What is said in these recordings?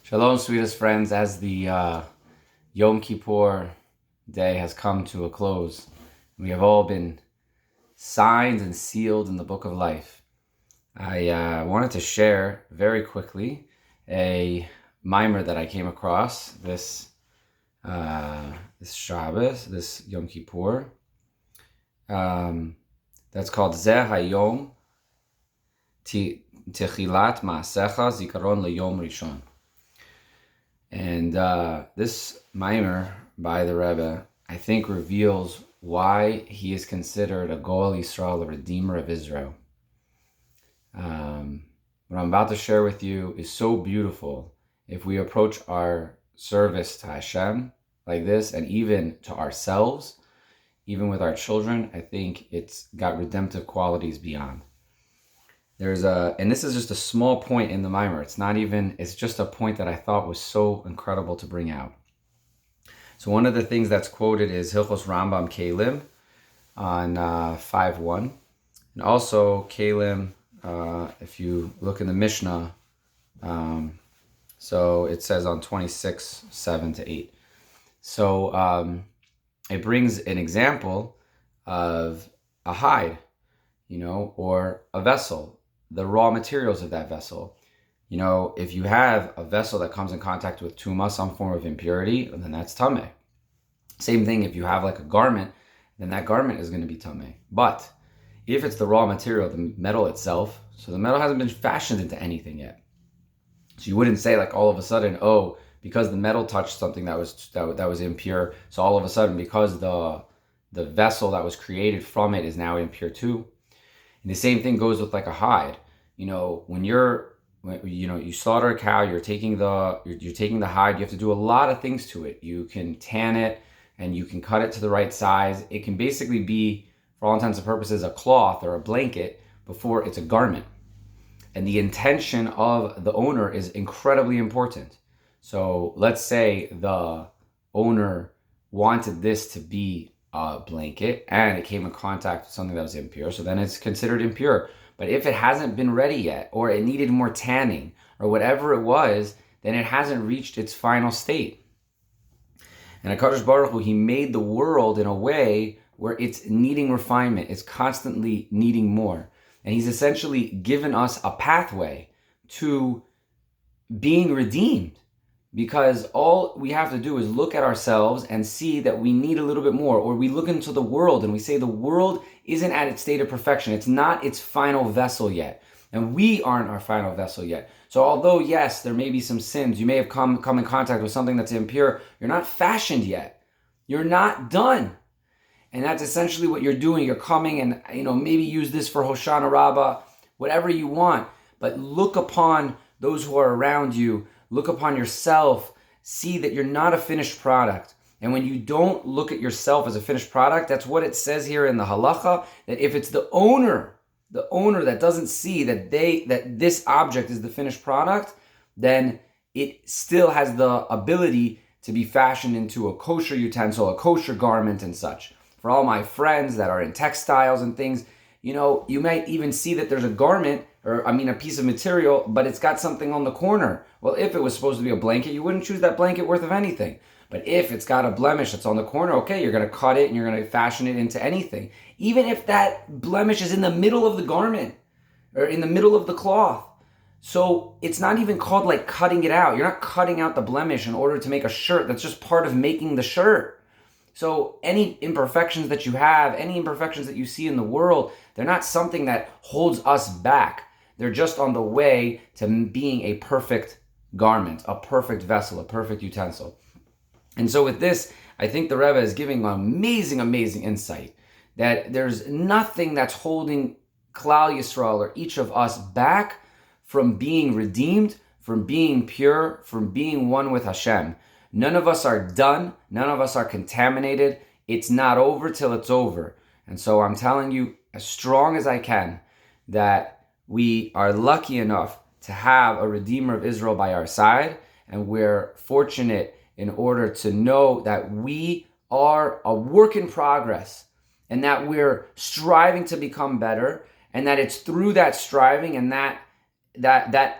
Shalom, sweetest friends, as the Yom Kippur day has come to a close. We have all been signed and sealed in the book of life. I wanted to share very quickly a Mimer that I came across this Shabbos, this Yom Kippur. That's called Zeh Hayom Techilat Ma'asecha Zikaron LeYom Rishon. And this Mimer by the Rebbe, I think, reveals why he is considered a Goel Yisrael, a Redeemer of Israel. What I'm about to share with you is so beautiful. If we approach our service to Hashem like this, and even to ourselves, even with our children, I think it's got redemptive qualities beyond. And this is just a small point in the Mimer. It's just a point that I thought was so incredible to bring out. So one of the things that's quoted is Hilchos Rambam Kelim on 5.1. And also Kelim, if you look in the Mishnah, so it says on 26:7-8. So it brings an example of a hide, or a vessel, the raw materials of that vessel. If you have a vessel that comes in contact with tuma, some form of impurity, then that's tameh. Same thing, if you have like a garment, then that garment is going to be tameh. But if it's the raw material, the metal itself, so the metal hasn't been fashioned into anything yet. So you wouldn't say like all of a sudden, because the metal touched something that was impure, so all of a sudden because the vessel that was created from it is now impure too. And the same thing goes with like a hide. When you slaughter a cow, you're taking the hide. You have to do a lot of things to it. You can tan it, and you can cut it to the right size. It can basically be, for all intents and purposes, a cloth or a blanket before it's a garment. And the intention of the owner is incredibly important. So let's say the owner wanted this to be a blanket and it came in contact with something that was impure, so then it's considered impure. But if it hasn't been ready yet, or it needed more tanning, or whatever it was, then it hasn't reached its final state. And HaKadosh Baruch Hu, he made the world in a way where it's needing refinement. It's constantly needing more. And he's essentially given us a pathway to being redeemed. Because all we have to do is look at ourselves and see that we need a little bit more. Or we look into the world and we say the world isn't at its state of perfection. It's not its final vessel yet. And we aren't our final vessel yet. So although, yes, there may be some sins, you may have come in contact with something that's impure, you're not fashioned yet. You're not done. And that's essentially what you're doing. You're coming and, maybe use this for Hoshana Rabbah, whatever you want. But look upon those who are around you. Look upon yourself. See that you're not a finished product. And when you don't look at yourself as a finished product, that's what it says here in the halacha, that if it's the owner that doesn't see that this object is the finished product, then it still has the ability to be fashioned into a kosher utensil, a kosher garment and such. For all my friends that are in textiles and things, you might even see that there's a garment, a piece of material, but it's got something on the corner. Well, if it was supposed to be a blanket, you wouldn't choose that blanket worth of anything. But if it's got a blemish that's on the corner, okay, you're going to cut it and you're going to fashion it into anything. Even if that blemish is in the middle of the garment or in the middle of the cloth. So it's not even called like cutting it out. You're not cutting out the blemish in order to make a shirt. That's just part of making the shirt. So any imperfections that you have, any imperfections that you see in the world, they're not something that holds us back. They're just on the way to being a perfect garment, a perfect vessel, a perfect utensil. And so with this, I think the Rebbe is giving an amazing, amazing insight that there's nothing that's holding Klal Yisrael or each of us back from being redeemed, from being pure, from being one with Hashem. None of us are done. None of us are contaminated. It's not over till it's over. And so I'm telling you as strong as I can that we are lucky enough to have a Redeemer of Israel by our side, and we're fortunate in order to know that we are a work in progress and that we're striving to become better, and that it's through that striving and that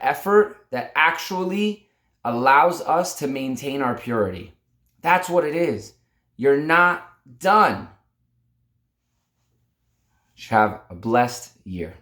effort that actually allows us to maintain our purity. That's what it is. You're not done. You should have a blessed year.